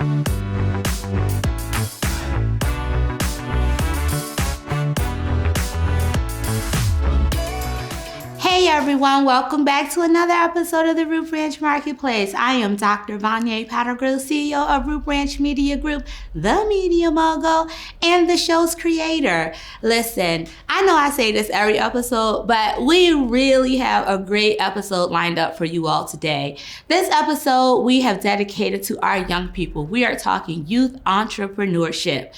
Hey everyone, welcome back to another episode of the Root Branch Marketplace. I am Dr. Vanya Pattergrill, CEO of Root Branch Media Group, the media mogul, and the show's creator. Listen, I know I say this every episode, but we really have a great episode lined up for you all today. This episode we have dedicated to our young people. We are talking youth entrepreneurship.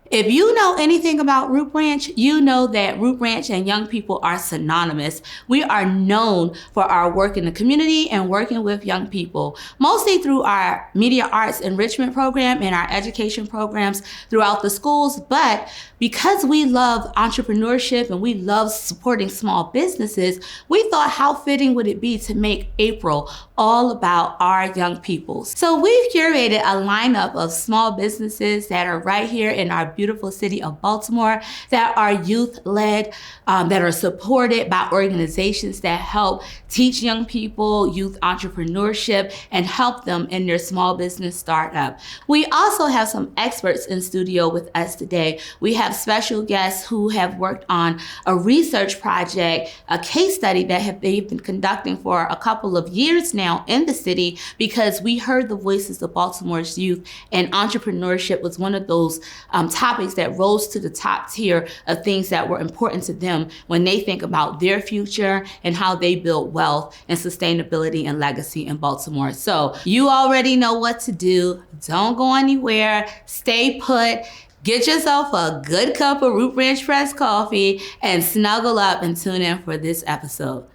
If you know anything about Root Branch, you know that Root Branch and young people are synonymous. We are known for our work in the community and working with young people, mostly through our media arts enrichment program and our education programs throughout the schools. But because we love entrepreneurship and we love supporting small businesses, we thought how fitting would it be to make April all about our young people. So we've curated a lineup of small businesses that are right here in our beautiful city of Baltimore, that are youth-led, that are supported by organizations that help teach young people youth entrepreneurship and help them in their small business startup. We also have some experts in studio with us today. We have special guests who have worked on a research project, a case study that they've been conducting for a couple of years now in the city, because we heard the voices of Baltimore's youth, and entrepreneurship was one of those topics that rose to the top tier of things that were important to them when they think about their future and how they build wealth and sustainability and legacy in Baltimore. So you already know what to do. Don't go anywhere. Stay put. Get yourself a good cup of Root Branch Press coffee and snuggle up and tune in for this episode.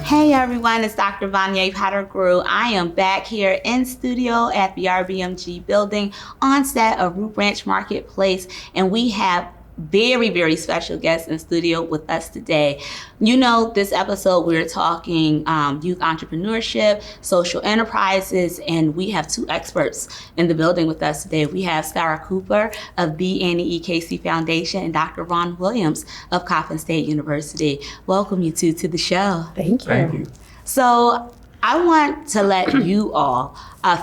Hey everyone, it's Dr. Vanya Pattergrill. I am back here in studio at the RBMG building on set of Root Branch Marketplace, and we have very, very special guests in studio with us today. You know, this episode we're talking youth entrepreneurship, social enterprises, and we have two experts in the building with us today. We have Sarah Cooper of the Annie E. Casey Foundation and Dr. Ron Williams of Coppin State University. Welcome you two to the show. Thank you. Thank you. So I want to let you all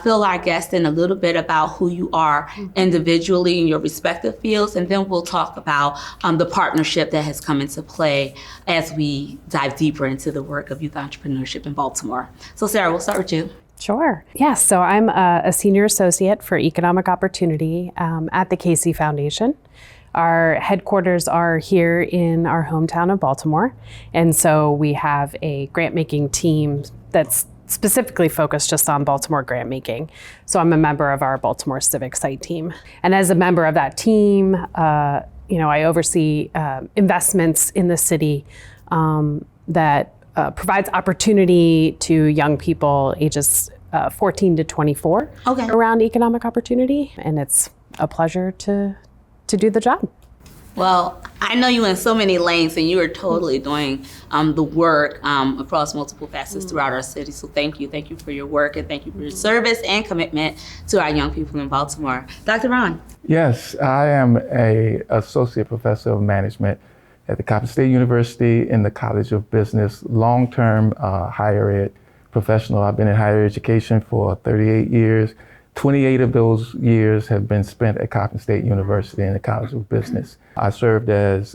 fill our guests in a little bit about who you are individually in your respective fields, and then we'll talk about the partnership that has come into play as we dive deeper into the work of youth entrepreneurship in Baltimore. So Sarah, we'll start with you. Sure. Yes, so I'm a senior associate for economic opportunity at the Casey Foundation. Our headquarters are here in our hometown of Baltimore, and so we have a grant-making team that's specifically focused just on Baltimore grant making. So I'm a member of our Baltimore Civic Site team. And as a member of that team, I oversee investments in the city that provides opportunity to young people ages 14 to 24 around economic opportunity. And it's a pleasure to do the job. Well, I know you in so many lanes, and you are totally doing the work across multiple facets throughout our city. So thank you. Thank you for your work, and thank you for your service and commitment to our young people in Baltimore. Dr. Ron. Yes, I am an associate professor of management at the Coppin State University in the College of Business, long-term higher ed professional. I've been in higher education for 38 years. 28 of those years have been spent at Coppin State University in the College of Business. I served as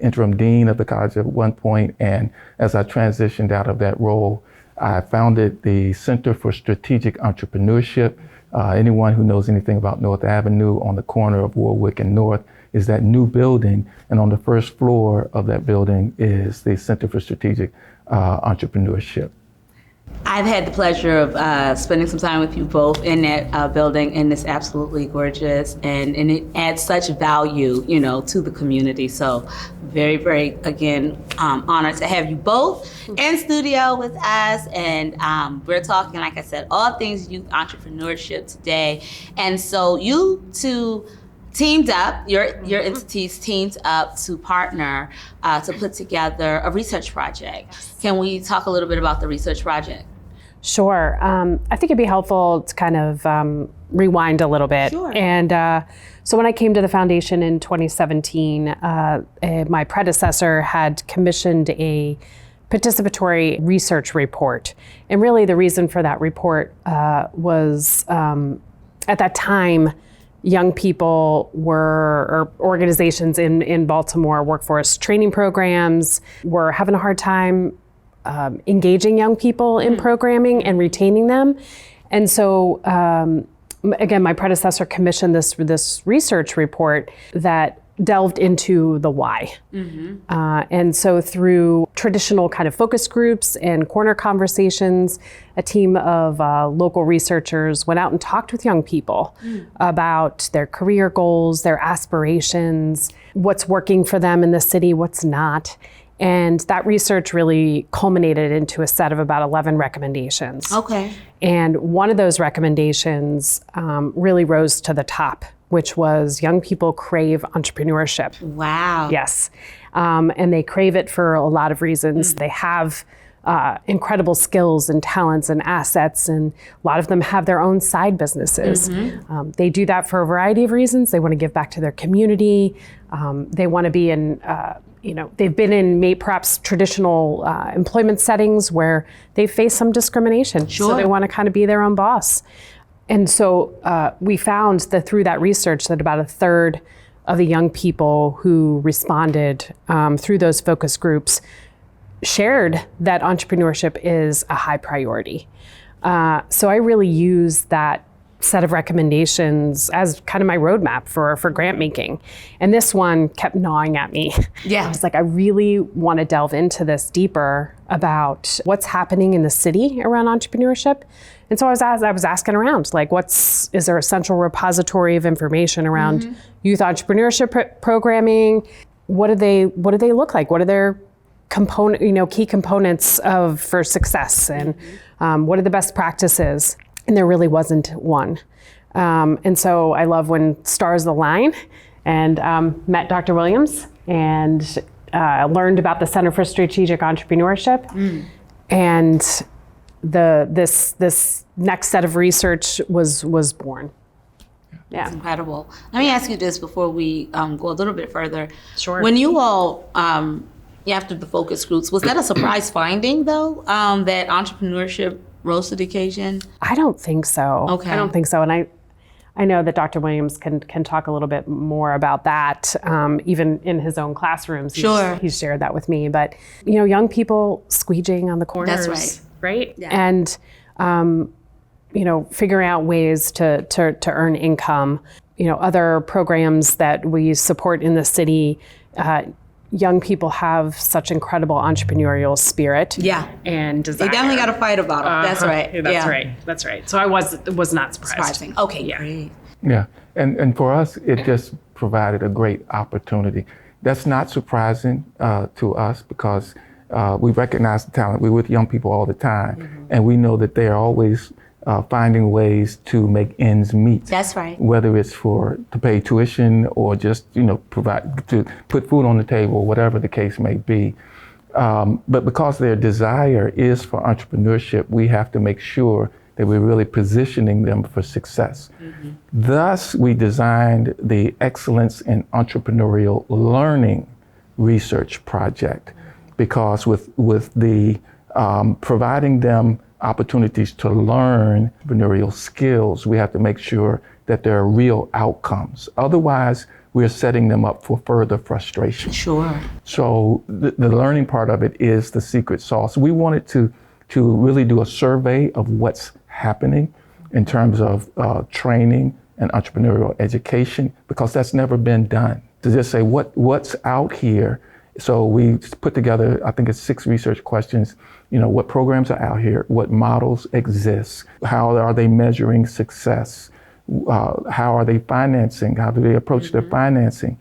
interim dean of the college at one point, and as I transitioned out of that role, I founded the Center for Strategic Entrepreneurship. Anyone who knows anything about North Avenue on the corner of Warwick and North is that new building, and on the first floor of that building is the Center for Strategic Entrepreneurship. I've had the pleasure of spending some time with you both in that building, and it's absolutely gorgeous, and it adds such value, to the community. So very, very, again, honored to have you both in studio with us, and we're talking, like I said, all things youth entrepreneurship today. And so you two teamed up, your entities teamed up to partner to put together a research project. Can we talk a little bit about the research project? Sure. I think it'd be helpful to kind of rewind a little bit. Sure. And so when I came to the foundation in 2017, my predecessor had commissioned a participatory research report. And really the reason for that report was at that time, young people or organizations in Baltimore, workforce training programs, were having a hard time engaging young people in programming and retaining them. And so, again, my predecessor commissioned this research report that delved into the why. And so through traditional kind of focus groups and corner conversations, a team of local researchers went out and talked with young people about their career goals, their aspirations, what's working for them in the city, what's not. And that research really culminated into a set of about 11 recommendations. Okay. And one of those recommendations really rose to the top, which was young people crave entrepreneurship. Wow. Yes. And they crave it for a lot of reasons. They have incredible skills and talents and assets, and a lot of them have their own side businesses. They do that for a variety of reasons. They want to give back to their community. They want to be in, they've been in perhaps traditional employment settings where they face some discrimination. Sure. So they want to kind of be their own boss. And so we found that through that research that about a third of the young people who responded through those focus groups shared that entrepreneurship is a high priority. So I really use that set of recommendations as kind of my roadmap for grant making. And this one kept gnawing at me. Yeah. I was like, I really want to delve into this deeper about what's happening in the city around entrepreneurship. And so I was asking around, like, is there a central repository of information around youth entrepreneurship programming? What do they look like? What are their key components for success? And what are the best practices? And there really wasn't one. And so I love when stars align, and met Dr. Williams and learned about the Center for Strategic Entrepreneurship. And this next set of research was born. Yeah. That's incredible. Let me ask you this before we go a little bit further. Sure. When you all, after the focus groups, was that a surprise finding though, that entrepreneurship rose to the occasion? I don't think so. Okay. I don't think so. And I know that Dr. Williams can talk a little bit more about that, even in his own classrooms. Sure. He's shared that with me. But, young people squeegeeing on the corners. That's right? Yeah. And, figuring out ways to earn income. Other programs that we support in the city, young people have such incredible entrepreneurial spirit. Yeah. And desire. They definitely got to fight about it. That's right. That's yeah. right. That's right. So I was not surprised. Surprising. Okay, great. Yeah, and for us, it just provided a great opportunity. That's not surprising to us because we recognize the talent. We're with young people all the time, and we know that they are always finding ways to make ends meet. That's right. Whether it's to pay tuition or just provide to put food on the table, whatever the case may be. But because their desire is for entrepreneurship, we have to make sure that we're really positioning them for success. Thus, we designed the Excellence in Entrepreneurial Learning Research Project, because with the providing them opportunities to learn entrepreneurial skills, we have to make sure that there are real outcomes. Otherwise, we're setting them up for further frustration. Sure. So the learning part of it is the secret sauce. We wanted to really do a survey of what's happening in terms of training and entrepreneurial education, because that's never been done. To just say what's out here. So we put together, I think it's 6 research questions. What programs are out here? What models exist? How are they measuring success? How are they financing? How do they approach their financing?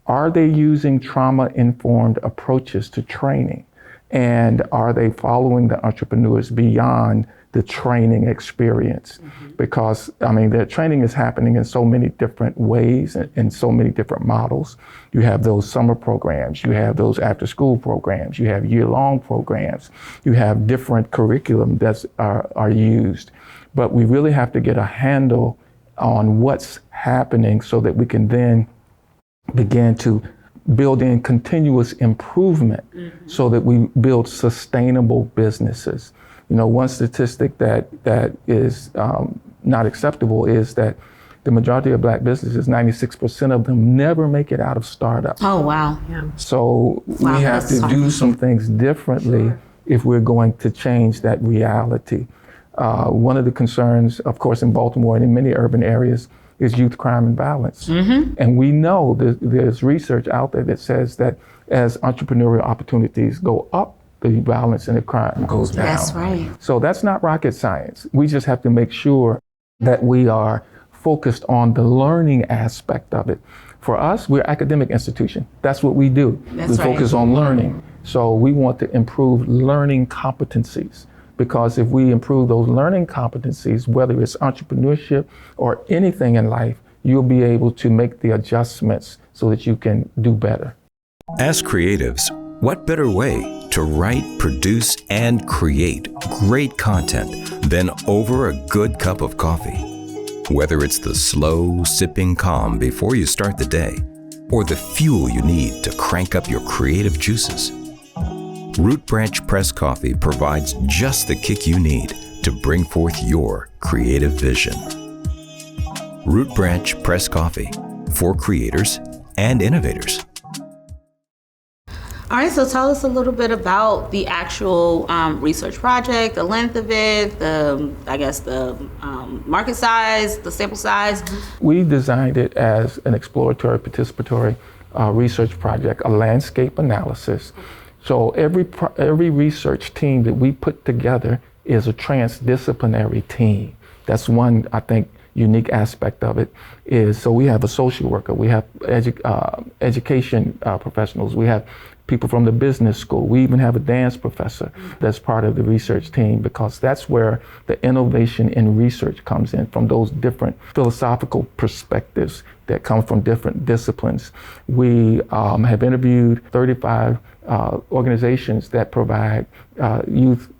Are they using trauma-informed approaches to training? And are they following the entrepreneurs beyond the training experience. Because, I mean, the training is happening in so many different ways and in so many different models. You have those summer programs, you have those after-school programs, you have year-long programs, you have different curriculum that are used. But we really have to get a handle on what's happening so that we can then begin to build in continuous improvement so that we build sustainable businesses. You know, one statistic that is not acceptable is that the majority of Black businesses, 96% of them never make it out of startup. Oh, wow. Yeah. So we have to do some things differently if we're going to change that reality. One of the concerns, of course, in Baltimore and in many urban areas is youth crime and violence. And we know that there's research out there that says that as entrepreneurial opportunities go up, the violence and the crime goes down. That's right. So that's not rocket science. We just have to make sure that we are focused on the learning aspect of it. For us, we're an academic institution. That's what we do. We focus on learning. So we want to improve learning competencies. Because if we improve those learning competencies, whether it's entrepreneurship or anything in life, you'll be able to make the adjustments so that you can do better. As creatives, what better way to write, produce, and create great content than over a good cup of coffee? Whether it's the slow, sipping calm before you start the day, or the fuel you need to crank up your creative juices, Root Branch Press Coffee provides just the kick you need to bring forth your creative vision. Root Branch Press Coffee, for creators and innovators. All right, so tell us a little bit about the actual research project, the length of it, the market size, the sample size. We designed it as an exploratory, participatory research project, a landscape analysis. So every research team that we put together is a transdisciplinary team. That's one, I think, unique aspect of it is, so we have a social worker, we have education professionals, we have people from the business school, we even have a dance professor that's part of the research team, because that's where the innovation in research comes in, from those different philosophical perspectives that come from different disciplines. We have interviewed 35 organizations that provide youth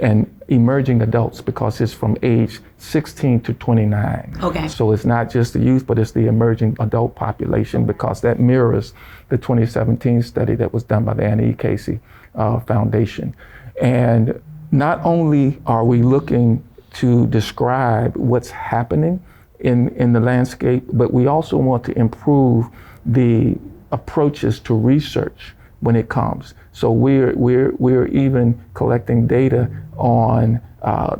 and emerging adults, because it's from age 16 to 29. Okay. So it's not just the youth, but it's the emerging adult population, because that mirrors the 2017 study that was done by the Anna E. Casey Foundation. And not only are we looking to describe what's happening in the landscape, but we also want to improve the approaches to research when it comes. So we're even collecting data on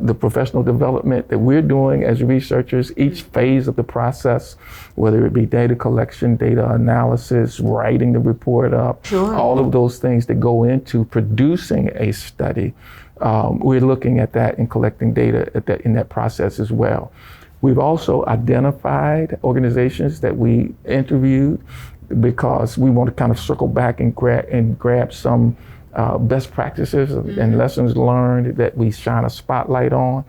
the professional development that we're doing as researchers, each phase of the process, whether it be data collection, data analysis, writing the report up, all of those things that go into producing a study. We're looking at that and collecting data in that process as well. We've also identified organizations that we interviewed, because we want to kind of circle back and grab some best practices and lessons learned that we shine a spotlight on.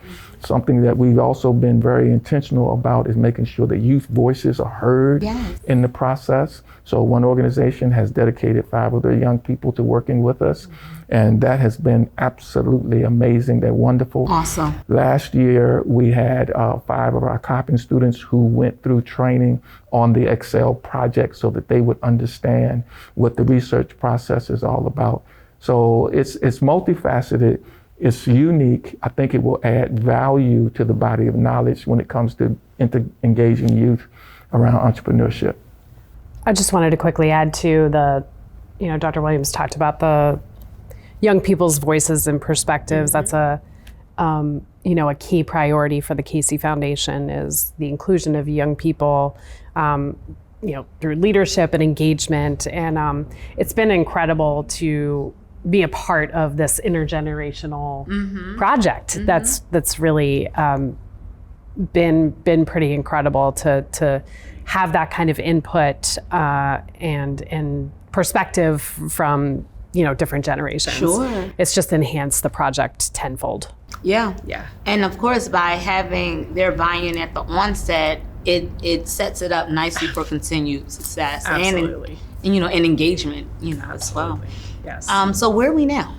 Something that we've also been very intentional about is making sure that youth voices are heard in the process. So one organization has dedicated 5 of their young people to working with us. And that has been absolutely amazing. They're wonderful. Awesome. Last year, we had 5 of our copying students who went through training on the Excel project so that they would understand what the research process is all about. So it's multifaceted. It's unique. I think it will add value to the body of knowledge when it comes to engaging youth around entrepreneurship. I just wanted to quickly add to Dr. Williams talked about the young people's voices and perspectives. That's a key priority for the Casey Foundation, is the inclusion of young people, through leadership and engagement. And it's been incredible to be a part of this intergenerational project. That's really been pretty incredible to have that kind of input and perspective from different generations. Sure. It's just enhanced the project tenfold. Yeah. Yeah. And of course, by having their buy-in at the onset, it sets it up nicely for continued success. Absolutely. And engagement, as well. Yes. So where are we now?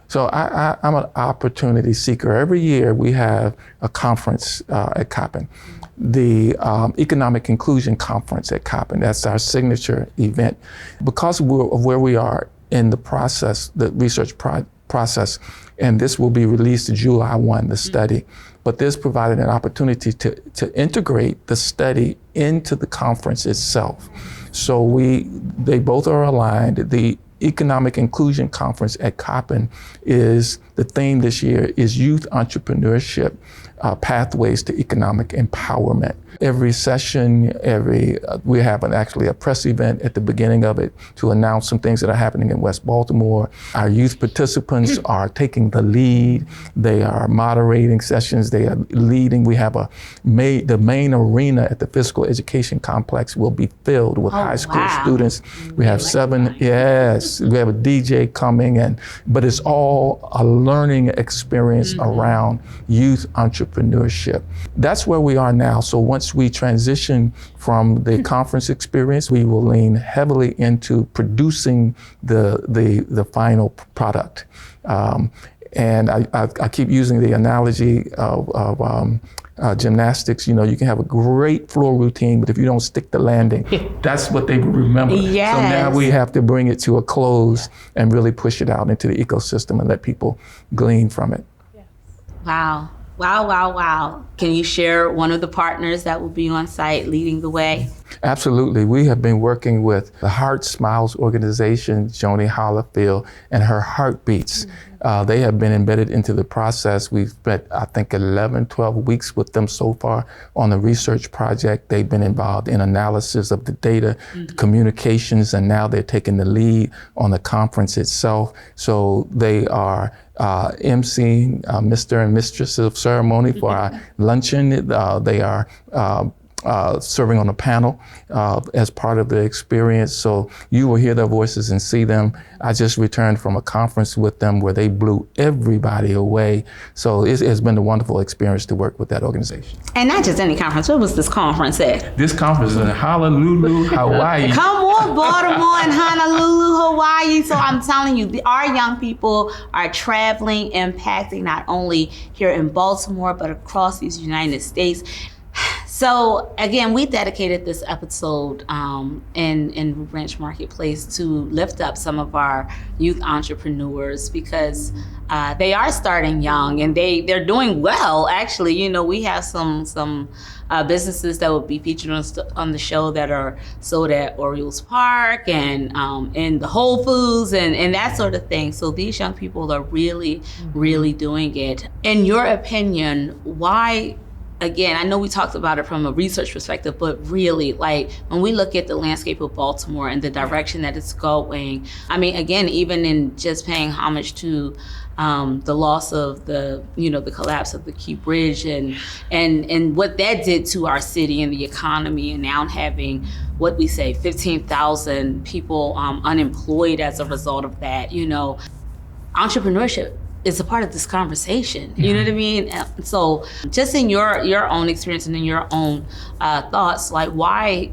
So I'm an opportunity seeker. Every year we have a conference at Coppin, the Economic Inclusion Conference at Coppin. That's our signature event. Because of where we are in the process, the research process, and this will be released July 1, the study. But this provided an opportunity to integrate the study into the conference itself. So they both are aligned. The Economic Inclusion Conference at Coppin the theme this year is Youth Entrepreneurship, Pathways to Economic Empowerment. Every session, we have actually a press event at the beginning of it to announce some things that are happening in West Baltimore. Our youth participants are taking the lead. They are moderating sessions. They are leading. We have the main arena at the Physical Education Complex will be filled with high school students. We have yes, we have a DJ coming, but it's all a learning experience around youth entrepreneurship. That's where we are now. So once we transition from the conference experience, we will lean heavily into producing the final product. And I keep using the analogy of gymnastics. You can have a great floor routine, but if you don't stick the landing, that's what they remember. Yes. So now we have to bring it to a close and really push it out into the ecosystem and let people glean from it. Wow. Can you share one of the partners that will be on site leading the way? Absolutely. We have been working with the Heart Smiles organization, Joni Hollifield, and her Heartbeats. They have been embedded into the process. We've spent, I think, 11, 12 weeks with them so far on the research project. They've been involved in analysis of the data, the communications, and now they're taking the lead on the conference itself. So they are emceeing Mr. and Mistress of Ceremony for our luncheon. They are serving on a panel as part of the experience. So you will hear their voices and see them. I just returned from a conference with them where they blew everybody away. So it has been a wonderful experience to work with that organization. And not just any conference. What was this conference at? This conference is in Honolulu, Hawaii. Come on, Baltimore and Honolulu, Hawaii. So I'm telling you, our young people are traveling, impacting not only here in Baltimore, but across these United States. So again, we dedicated this episode in Branch Marketplace to lift up some of our youth entrepreneurs because they are starting young and they're doing well. Actually, we have some businesses that will be featured on the show that are sold at Orioles Park and in the Whole Foods and that sort of thing. So these young people are really, really doing it. In your opinion, why? Again, I know we talked about it from a research perspective, but really, when we look at the landscape of Baltimore and the direction that it's going, I mean, again, even in just paying homage to the loss of the collapse of the Key Bridge and what that did to our city and the economy, and now having what we say 15,000 people unemployed as a result of that, entrepreneurship is a part of this conversation. You know what I mean? So just in your own experience and in your own thoughts, why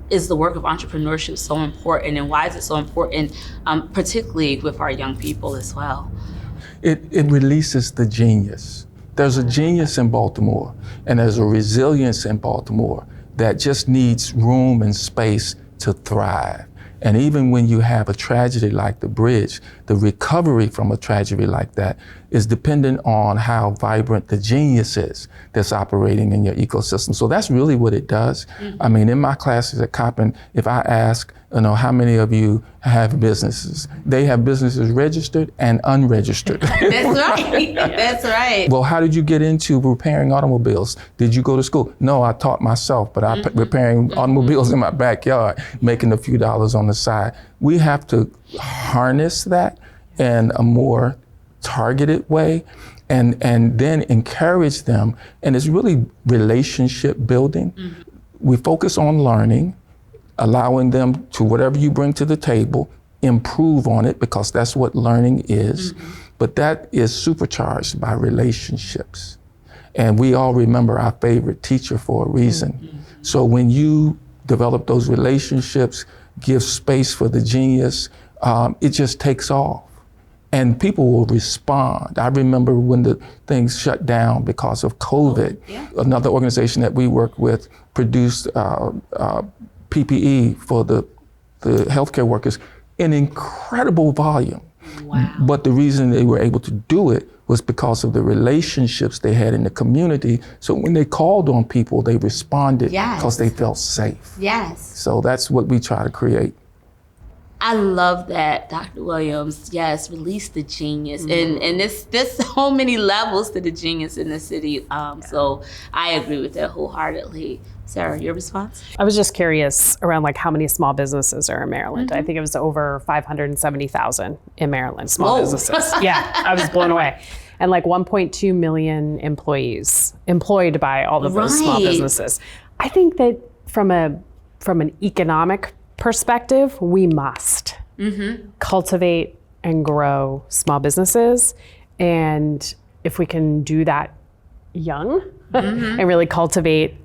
is the work of entrepreneurship so important, and why is it so important, particularly with our young people as well? It releases the genius. There's a genius in Baltimore, and there's a resilience in Baltimore that just needs room and space to thrive. And even when you have a tragedy like the bridge, the recovery from a tragedy like that is dependent on how vibrant the genius is that's operating in your ecosystem. So that's really what it does. Mm-hmm. I mean, in my classes at Coppin, if I ask, how many of you have businesses? They have businesses registered and unregistered. That's right. That's right. Well, how did you get into repairing automobiles? Did you go to school? No, I taught myself, but I'm repairing automobiles in my backyard, making a few dollars on the side. We have to harness that in a more targeted way and then encourage them. And it's really relationship building. We focus on learning, allowing them to whatever you bring to the table, improve on it because that's what learning is. But that is supercharged by relationships. And we all remember our favorite teacher for a reason. So when you develop those relationships, give space for the genius, it just takes off. And people will respond. I remember when the things shut down because of COVID, another organization that we work with produced PPE for the healthcare workers in incredible volume. Wow. But the reason they were able to do it was because of the relationships they had in the community. So when they called on people, they responded because they felt safe. Yes. So that's what we try to create. I love that, Dr. Williams. Yes, release the genius. And there's so many levels to the genius in the city. So I agree with that wholeheartedly. Sarah, your response? I was just curious around like how many small businesses are in Maryland. I think it was over 570,000 in Maryland, small businesses. Yeah, I was blown away. And like 1.2 million employees employed by all of those small businesses. I think that from an economic perspective, we must cultivate and grow small businesses. And if we can do that young and really cultivate,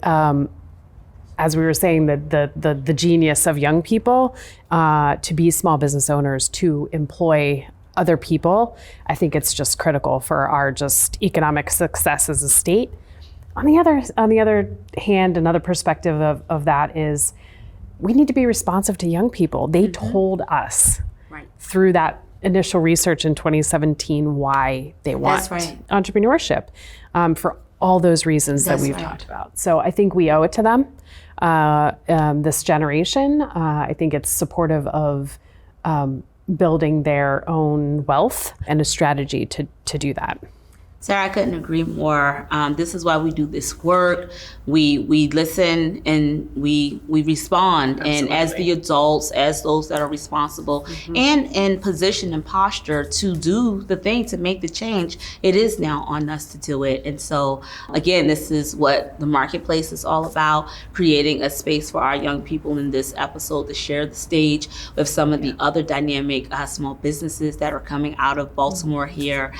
as we were saying, the genius of young people to be small business owners, to employ other people, I think it's just critical for our just economic success as a state. On the other hand, another perspective of that is we need to be responsive to young people. They told us through that initial research in 2017 why they want entrepreneurship for all those reasons that we've talked about. So I think we owe it to them, this generation. I think it's supportive of building their own wealth and a strategy to do that. Sarah, I couldn't agree more. This is why we do this work. We listen and we respond. Absolutely. And as the adults, as those that are responsible and in position and posture to do the thing, to make the change, it is now on us to do it. And so, again, this is what the marketplace is all about, creating a space for our young people in this episode to share the stage with some of the other dynamic small businesses that are coming out of Baltimore here.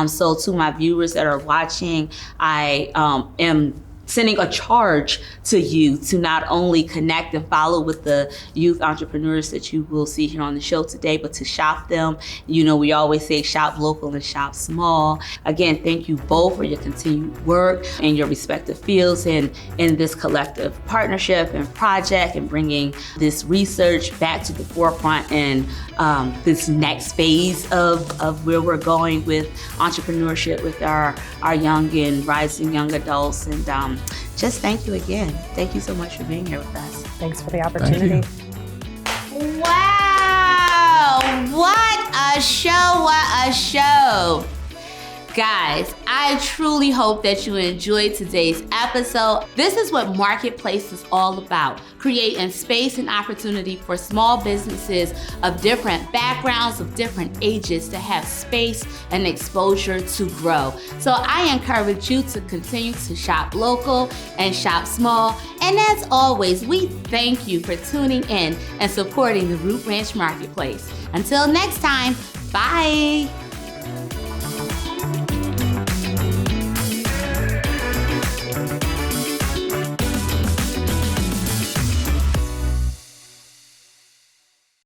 So to my viewers that are watching, I am sending a charge to you to not only connect and follow with the youth entrepreneurs that you will see here on the show today, but to shop them. You know, we always say shop local and shop small. Again, thank you both for your continued work in your respective fields and in this collective partnership and project and bringing this research back to the forefront and this next phase of where we're going with entrepreneurship with our young and rising young adults. And just thank you again. Thank you so much for being here with us. Thanks for the opportunity. Wow, what a show, what a show. Guys, I truly hope that you enjoyed today's episode. This is what Marketplace is all about, creating space and opportunity for small businesses of different backgrounds, of different ages to have space and exposure to grow. So I encourage you to continue to shop local and shop small. And as always, we thank you for tuning in and supporting the Root Ranch Marketplace. Until next time, bye.